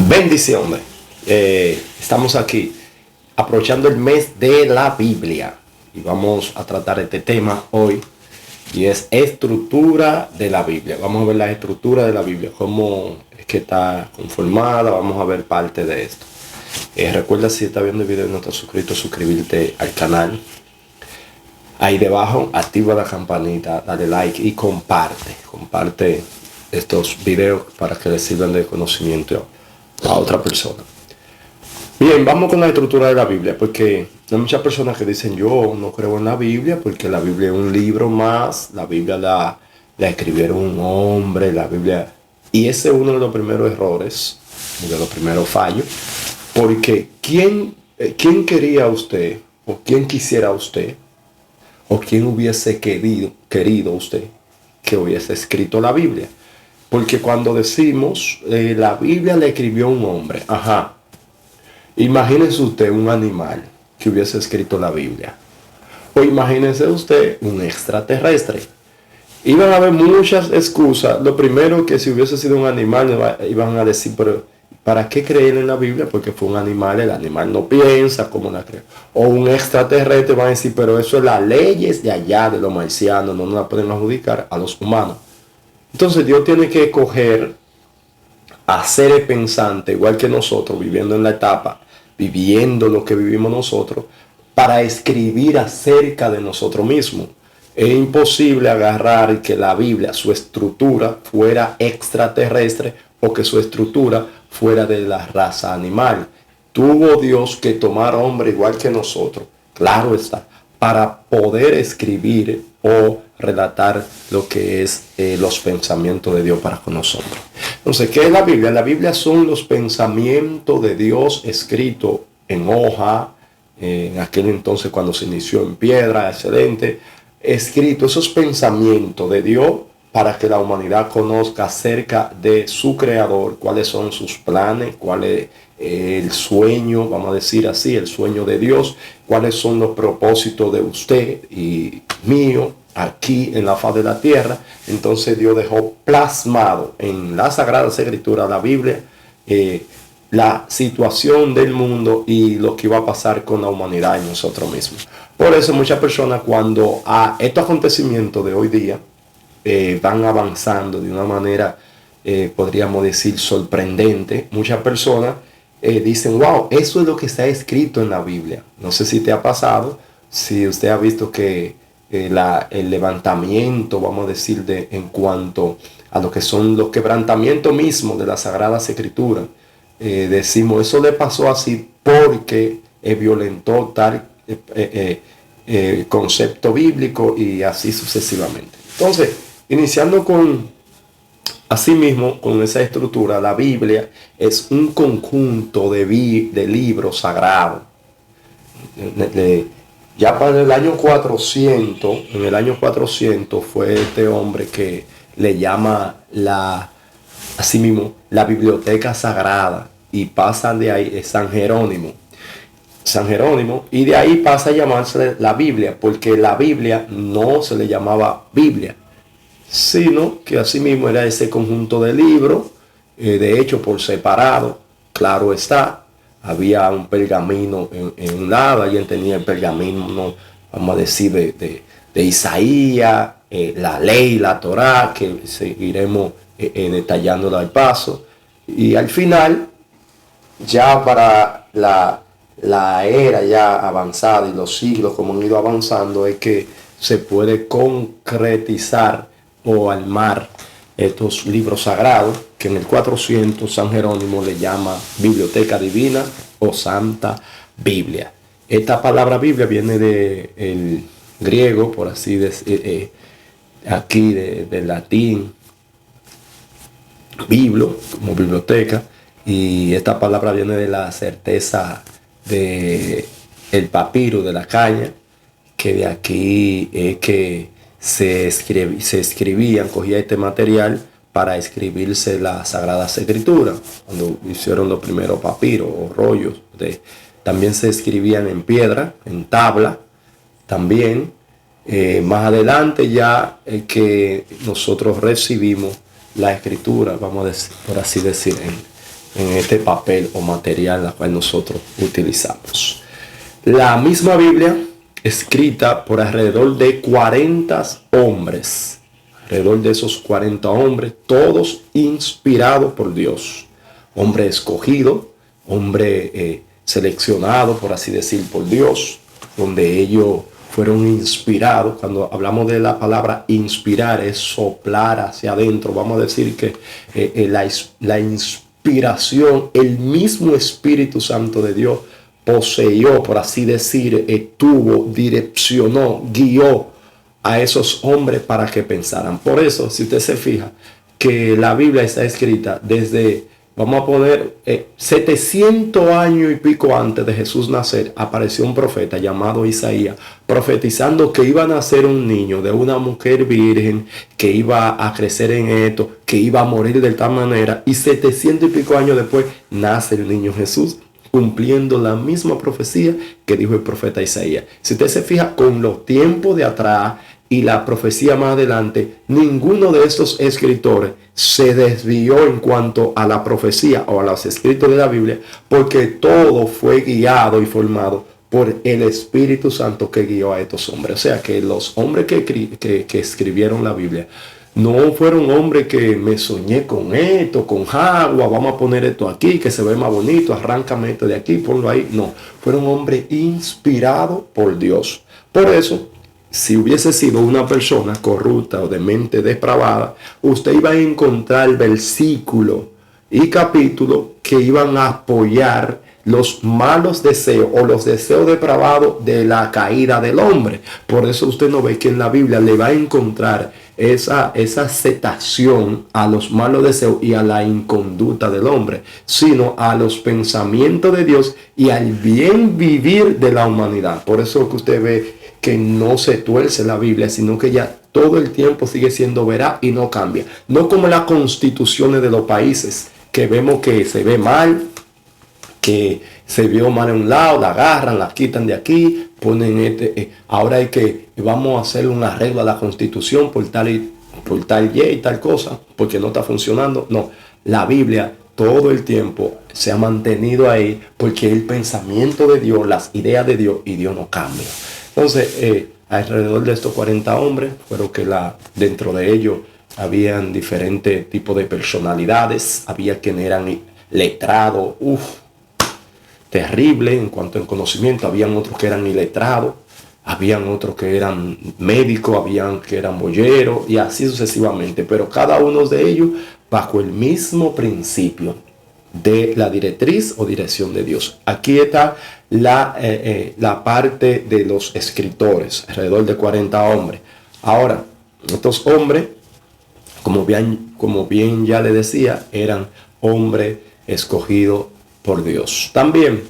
Bendiciones. Estamos aquí aprovechando el mes de la Biblia y vamos a tratar este tema hoy y es estructura de la Biblia. Vamos a ver la estructura de la Biblia, cómo es que está conformada. Vamos a ver parte de esto. Recuerda, si estás viendo el video y no estás suscrito, suscribirte al canal. Ahí debajo activa la campanita, dale like y comparte estos videos para que les sirvan de conocimiento a otra persona. Bien, vamos con la estructura de la Biblia, porque hay muchas personas que dicen: yo no creo en la Biblia porque la Biblia es un libro más, la Biblia la escribieron un hombre, la Biblia... Y ese es uno de los primeros errores, de los primeros fallos, porque ¿quién quería usted, o quién quisiera usted, o quién hubiese querido usted que hubiese escrito la Biblia? Porque cuando decimos la Biblia la escribió un hombre, imagínese usted un animal que hubiese escrito la Biblia, o imagínese usted un extraterrestre. Iban a haber muchas excusas. Lo primero, que si hubiese sido un animal, iban a decir: pero ¿para qué creer en la Biblia? Porque fue un animal, el animal no piensa como la cree. O un extraterrestre, van a decir: pero eso es las leyes de allá, de los marcianos, no nos la pueden adjudicar a los humanos. Entonces Dios tiene que coger a seres pensantes, igual que nosotros, viviendo en la etapa, viviendo lo que vivimos nosotros, para escribir acerca de nosotros mismos. Es imposible agarrar que la Biblia, su estructura, fuera extraterrestre, o que su estructura fuera de la raza animal. Tuvo Dios que tomar hombre igual que nosotros, claro está, para poder escribir o relatar lo que es los pensamientos de Dios para con nosotros. Entonces, ¿qué es la Biblia? La Biblia son los pensamientos de Dios escritos en hoja, en aquel entonces cuando se inició en piedra, excelente, escrito esos pensamientos de Dios para que la humanidad conozca acerca de su creador, cuáles son sus planes, cuál es el sueño, vamos a decir así, el sueño de Dios, cuáles son los propósitos de usted y mío aquí en la faz de la tierra. Entonces Dios dejó plasmado en las Sagradas Escrituras, la Biblia, la situación del mundo y lo que iba a pasar con la humanidad y nosotros mismos. Por eso muchas personas, cuando a estos acontecimientos de hoy día van avanzando de una manera, podríamos decir, sorprendente, muchas personas dicen: wow, eso es lo que está escrito en la Biblia. No sé si te ha pasado, si usted ha visto que el levantamiento, vamos a decir, en cuanto a lo que son los quebrantamientos mismos de las Sagradas Escrituras, decimos: eso le pasó así porque violentó tal concepto bíblico, y así sucesivamente. Entonces, iniciando asimismo con esa estructura, la Biblia es un conjunto de libros sagrados. Ya para el año 400, en el año 400 fue este hombre que le llama asimismo la biblioteca sagrada, y pasa de ahí, es San Jerónimo, y de ahí pasa a llamarse la Biblia, porque la Biblia no se le llamaba Biblia, sino que asimismo era ese conjunto de libros, de hecho por separado, claro está. Había un pergamino en un lado, alguien tenía el pergamino, vamos a decir, de Isaías, la ley, la Torá, que seguiremos detallándola al paso. Y al final, ya para la era ya avanzada y los siglos como han ido avanzando, es que se puede concretizar o armar estos libros sagrados, que en el 400 San Jerónimo le llama Biblioteca Divina o Santa Biblia. Esta palabra Biblia viene del griego, por así decir, aquí del latín, biblo, como biblioteca, y esta palabra viene de la certeza de el papiro, de la caña, que de aquí es que se escribían, cogía este material para escribirse las Sagradas Escrituras, cuando hicieron los primeros papiros o rollos. También se escribían en piedra, en tabla, también. Más adelante ya que nosotros recibimos la escritura, vamos a decir, por así decir, en este papel o material la cual nosotros utilizamos. La misma Biblia, escrita por alrededor de 40 hombres, alrededor de esos 40 hombres, todos inspirados por Dios. Hombre escogido, hombre seleccionado, por así decir, por Dios, donde ellos fueron inspirados. Cuando hablamos de la palabra inspirar, es soplar hacia adentro. Vamos a decir que la inspiración, el mismo Espíritu Santo de Dios poseyó, por así decir, tuvo, direccionó, guió a esos hombres para que pensaran. Por eso, si usted se fija, que la Biblia está escrita desde, vamos a poner, 700 años y pico antes de Jesús nacer, apareció un profeta llamado Isaías, profetizando que iba a nacer un niño de una mujer virgen, que iba a crecer en esto, que iba a morir de tal manera, y 700 y pico años después nace el niño Jesús, cumpliendo la misma profecía que dijo el profeta Isaías. Si usted se fija, con los tiempos de atrás y la profecía más adelante, ninguno de estos escritores se desvió en cuanto a la profecía o a los escritos de la Biblia, porque todo fue guiado y formado por el Espíritu Santo que guió a estos hombres. O sea que los hombres que escribieron la Biblia no fueron hombres que me soñé con esto, con agua, vamos a poner esto aquí, que se ve más bonito, arráncame esto de aquí, ponlo ahí. No, fueron hombres inspirados por Dios. Por eso, si hubiese sido una persona corrupta o de mente depravada, usted iba a encontrar versículos y capítulos que iban a apoyar los malos deseos o los deseos depravados de la caída del hombre. Por eso usted no ve que en la Biblia le va a encontrar esa aceptación a los malos deseos y a la inconducta del hombre, sino a los pensamientos de Dios y al bien vivir de la humanidad. Por eso que usted ve que no se tuerce la Biblia, sino que ya todo el tiempo sigue siendo veraz y no cambia. No como las constituciones de los países, que vemos que se ve mal, que se vio mal en un lado, la agarran, la quitan de aquí, ponen ahora vamos a hacer un arreglo a la constitución por tal y tal cosa, porque no está funcionando. No, la Biblia todo el tiempo se ha mantenido ahí, porque el pensamiento de Dios, las ideas de Dios, y Dios no cambia. Entonces, alrededor de estos 40 hombres, fueron que dentro de ellos habían diferentes tipos de personalidades, había quienes eran letrados, terrible en cuanto al conocimiento, habían otros que eran iletrados, habían otros que eran médicos, habían que eran boyeros y así sucesivamente, pero cada uno de ellos bajo el mismo principio de la directriz o dirección de Dios. Aquí está la parte de los escritores, alrededor de 40 hombres. Ahora, estos hombres, como bien ya le decía, eran hombres escogidos por Dios. También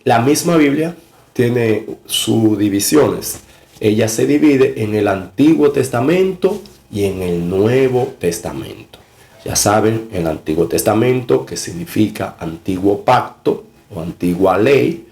la misma Biblia tiene sus divisiones. Ella se divide en el Antiguo Testamento y en el Nuevo Testamento. Ya saben, el Antiguo Testamento, que significa antiguo pacto o antigua ley.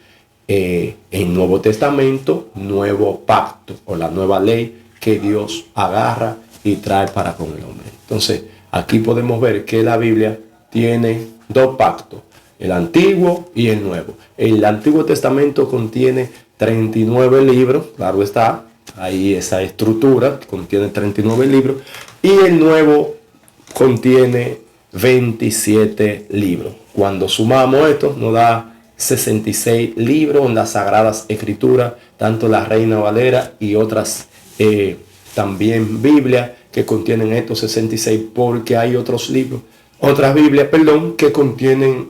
El Nuevo Testamento, nuevo pacto o la nueva ley que Dios agarra y trae para con el hombre. Entonces, aquí podemos ver que la Biblia tiene dos pactos, el Antiguo y el Nuevo. El Antiguo Testamento contiene 39 libros, claro está, ahí esa estructura contiene 39 libros, y el Nuevo contiene 27 libros. Cuando sumamos esto, nos da 66 libros en las Sagradas Escrituras, tanto la Reina Valera y otras también Biblias que contienen estos 66, porque hay otras Biblias, que contienen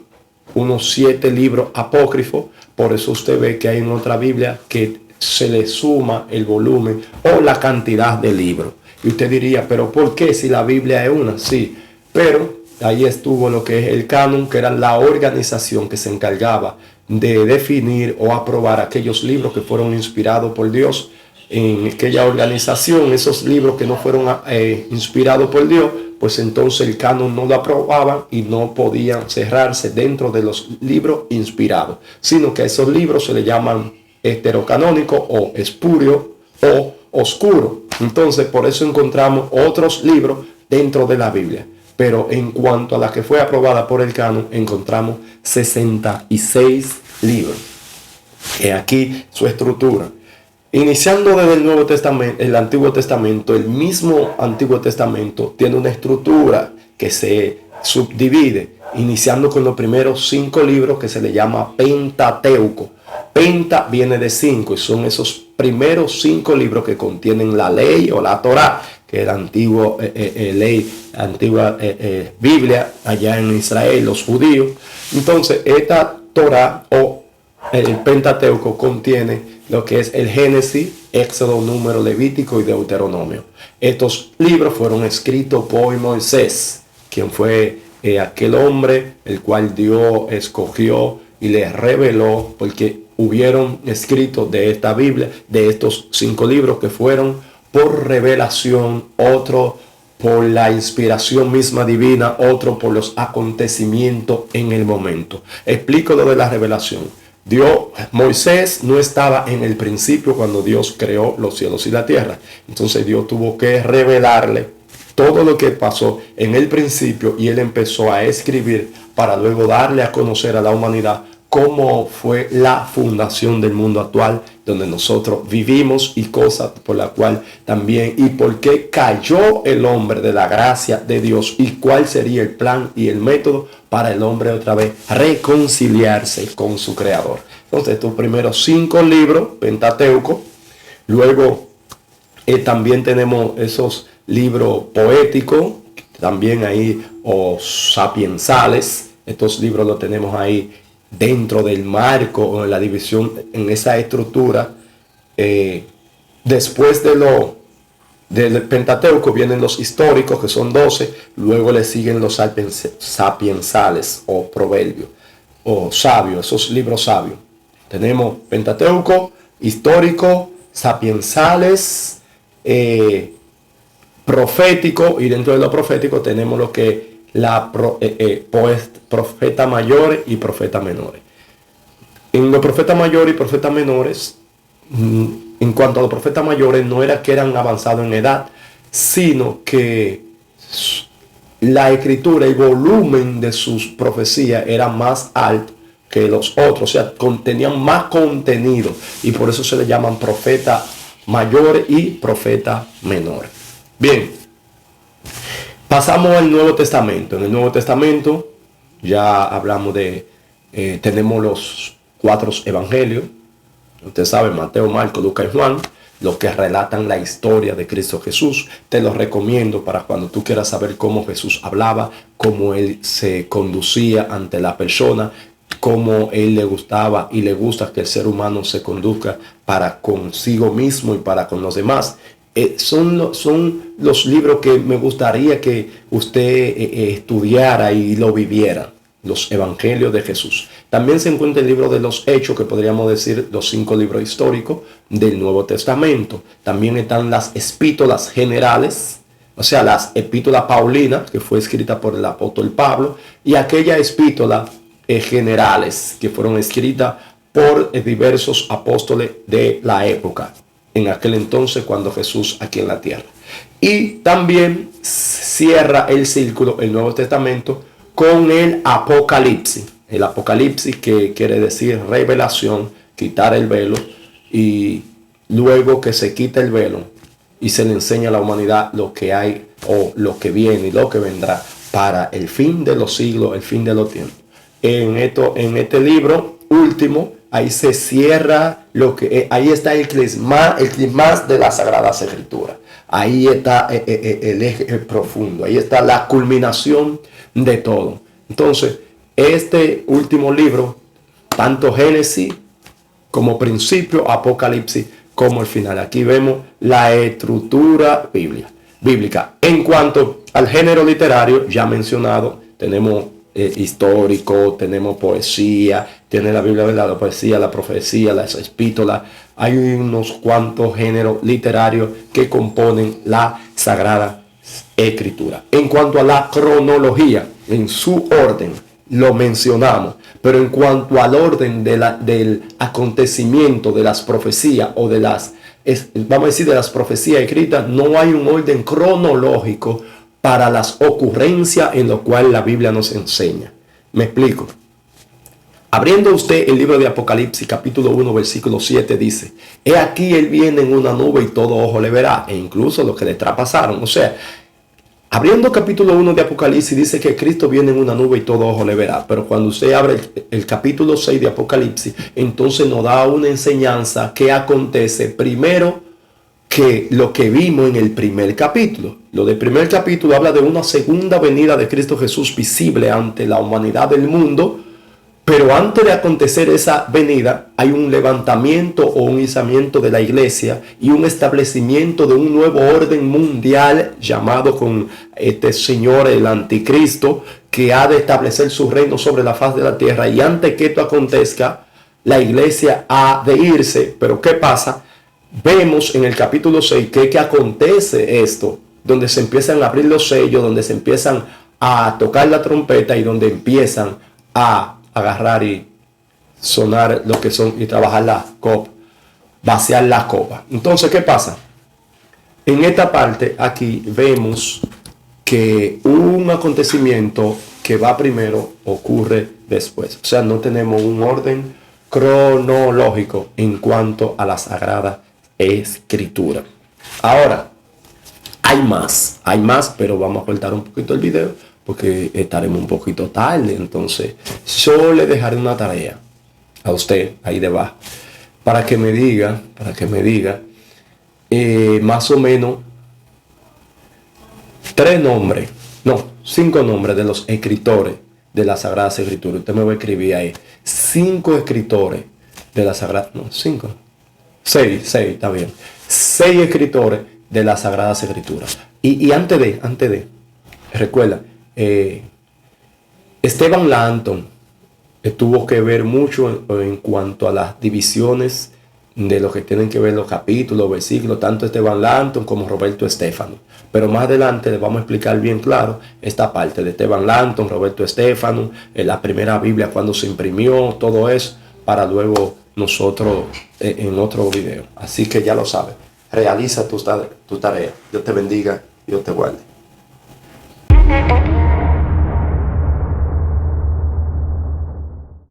unos 7 libros apócrifos. Por eso usted ve que hay en otra Biblia que se le suma el volumen o la cantidad de libros. Y usted diría, ¿pero por qué si la Biblia es una? Sí, pero ahí estuvo lo que es el canon, que era la organización que se encargaba de definir o aprobar aquellos libros que fueron inspirados por Dios. En aquella organización, esos libros que no fueron inspirados por Dios, pues entonces el canon no lo aprobaban y no podían cerrarse dentro de los libros inspirados, sino que a esos libros se le llaman heterocanónicos o espurios o oscuros. Entonces por eso encontramos otros libros dentro de la Biblia. pero en cuanto a la que fue aprobada por el canon, encontramos 66 libros. Y aquí su estructura. Iniciando desde el Nuevo Testamento, el Antiguo Testamento, el mismo Antiguo Testamento tiene una estructura que se subdivide, iniciando con los primeros 5 libros que se le llama Pentateuco. Penta viene de 5 y son esos primeros 5 libros que contienen la ley o la Torá, que es la antigua Biblia allá en Israel, los judíos. Entonces, esta Torá o el Pentateuco contiene lo que es el Génesis, Éxodo, Número, Levítico y Deuteronomio. Estos libros fueron escritos por Moisés, quien fue aquel hombre el cual Dios escogió y le reveló, porque hubieron escritos de esta Biblia, de estos 5 libros que fueron por revelación, otro por la inspiración misma divina, otro por los acontecimientos en el momento. Explico lo de la revelación. Moisés no estaba en el principio cuando Dios creó los cielos y la tierra. Entonces Dios tuvo que revelarle todo lo que pasó en el principio y él empezó a escribir para luego darle a conocer a la humanidad cómo fue la fundación del mundo actual donde nosotros vivimos y cosas por la cual también y por qué cayó el hombre de la gracia de Dios y cuál sería el plan y el método para el hombre otra vez reconciliarse con su creador. Entonces estos primeros 5 libros, Pentateuco, luego también tenemos esos libros poéticos, también ahí, o sapiensales. Estos libros los tenemos ahí dentro del marco o en la división, en esa estructura. Después del Pentateuco vienen los históricos, que son 12, luego le siguen los sapiensales o proverbios o sabios, esos libros sabios. Tenemos Pentateuco, histórico, sapiensales, profético, y dentro de lo profético tenemos lo que profeta mayores y profeta menores. En los profetas mayores y profetas menores, en cuanto a los profetas mayores, no era que eran avanzados en edad, sino que la escritura y volumen de sus profecías era más alto que los otros, o sea, tenían más contenido, y por eso se le llaman profetas mayores y profetas menores. Bien, pasamos al Nuevo Testamento. En el Nuevo Testamento ya hablamos tenemos los 4 evangelios. Usted sabe, Mateo, Marcos, Lucas y Juan, los que relatan la historia de Cristo Jesús. Te los recomiendo para cuando tú quieras saber cómo Jesús hablaba, cómo él se conducía ante la persona, cómo él le gustaba y le gusta que el ser humano se conduzca para consigo mismo y para con los demás. Son los libros que me gustaría que usted estudiara y lo viviera, los evangelios de Jesús. También se encuentra el libro de los Hechos, que podríamos decir los 5 libros históricos del Nuevo Testamento. También están las epístolas generales, o sea, las epístolas paulinas, que fue escrita por el apóstol Pablo, y aquellas epístolas generales que fueron escritas por diversos apóstoles de la época, en aquel entonces cuando Jesús aquí en la tierra. Y también cierra el círculo el Nuevo Testamento con el Apocalipsis. El Apocalipsis, que quiere decir revelación, quitar el velo, y luego que se quita el velo y se le enseña a la humanidad lo que hay o lo que viene y lo que vendrá para el fin de los siglos, el fin de los tiempos. En este libro último, ahí se cierra ahí está el clímax de la Sagrada Escritura. Ahí está el eje profundo, ahí está la culminación de todo. Entonces, este último libro, tanto Génesis como principio, Apocalipsis, como el final. Aquí vemos la estructura bíblica. En cuanto al género literario, ya mencionado, tenemos histórico, tenemos poesía, tiene la Biblia, ¿verdad? La poesía, la profecía, las epístolas. Hay unos cuantos géneros literarios que componen la Sagrada Escritura. En cuanto a la cronología, en su orden, lo mencionamos, pero en cuanto al orden del acontecimiento de las profecías o de las profecías escritas, no hay un orden cronológico para las ocurrencias en lo cual la Biblia nos enseña. Me explico. Abriendo usted el libro de Apocalipsis, capítulo 1, versículo 7, dice: he aquí él viene en una nube y todo ojo le verá, e incluso los que le traspasaron. O sea, abriendo capítulo 1 de Apocalipsis, dice que Cristo viene en una nube y todo ojo le verá. Pero cuando usted abre el capítulo 6 de Apocalipsis, entonces nos da una enseñanza que acontece primero que lo que vimos en el primer capítulo. Lo del primer capítulo habla de una segunda venida de Cristo Jesús visible ante la humanidad del mundo. Pero antes de acontecer esa venida, hay un levantamiento o un izamiento de la iglesia y un establecimiento de un nuevo orden mundial llamado con este señor el anticristo, que ha de establecer su reino sobre la faz de la tierra. Y antes que esto acontezca, la iglesia ha de irse. Pero ¿qué pasa? Vemos en el capítulo 6 que acontece esto, donde se empiezan a abrir los sellos, donde se empiezan a tocar la trompeta y donde empiezan a agarrar y sonar lo que son y trabajar la copa, vaciar la copa. Entonces, ¿qué pasa? En esta parte aquí vemos que un acontecimiento que va primero ocurre después. O sea, no tenemos un orden cronológico en cuanto a la Sagrada Escritura. Ahora, hay más, pero vamos a cortar un poquito el video porque estaremos un poquito tarde. Entonces yo le dejaré una tarea a usted ahí debajo para que me diga más o menos 5 nombres de los escritores de la Sagrada Escritura. Usted me va a escribir ahí 5 escritores de la Sagrada, 6, está bien, 6 escritores de la Sagrada Escritura. Y antes de recuerda, Esteban Langton tuvo que ver mucho en cuanto a las divisiones de lo que tienen que ver los capítulos, versículos, tanto Esteban Langton como Roberto Stefano. Pero más adelante les vamos a explicar bien claro esta parte de Esteban Langton, Roberto Stefano, la primera Biblia, cuando se imprimió, todo eso, para luego nosotros en otro video. Así que ya lo sabes, realiza tu tarea. Dios te bendiga, Dios te guarde.